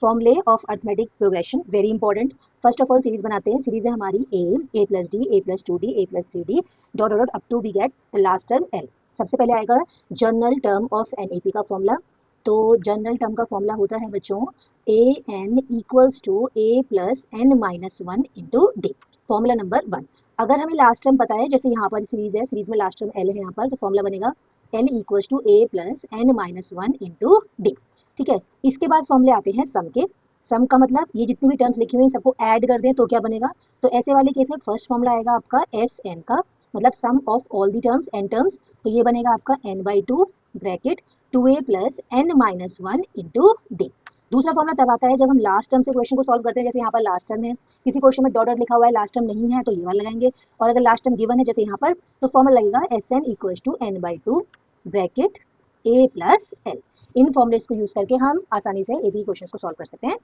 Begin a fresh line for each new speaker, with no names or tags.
फॉर्मूले of arithmetic progression very important. First of all series बनाते हैं। सीरीज है हमारी a plus D, a plus 2d, a plus 3d, dot dot up to we get the last term L. सबसे पहले आएगा general term of an AP का formula. तो general term का फॉर्मूला होता है बच्चों a N equals to a plus N minus one into D. Formula number 1। अगर हमें लास्ट टर्म पता है, जैसे यहाँ पर सीरीज है, सीरीज में लास्ट टर्म एल है यहाँ पर, तो फॉर्मूला बनेगा l equals to a plus N minus one into d. ठीक है, इसके बाद फॉर्मूले आते हैं सम के। सम का मतलब ये जितनी भी टर्म्स लिखी हुई हैं सबको ऐड कर दें तो क्या बनेगा। तो ऐसे वाले केस में फर्स्ट फॉर्मूला आएगा आपका एस एन का, मतलब sum of all the terms N terms. तो ये बनेगा आपका N by two bracket two a plus N minus one into D. दूसरा फॉर्मूला तब आता है जब हम लास्ट टर्म से क्वेश्चन को सॉल्व करते हैं। जैसे यहाँ पर लास्ट टर्म है, किसी क्वेश्चन में डॉट डॉट लिखा हुआ है, लास्ट टर्म नहीं है तो ये वाला लगाएंगे। और अगर लास्ट टर्म गिवन है जैसे यहाँ पर, तो फॉर्मूला लगेगा s n equal to n by two bracket a plus l. इन फॉर्मूलेस को यूज करके हम आसानी से एबी क्वेश्चंस को सॉल्व कर सकते हैं।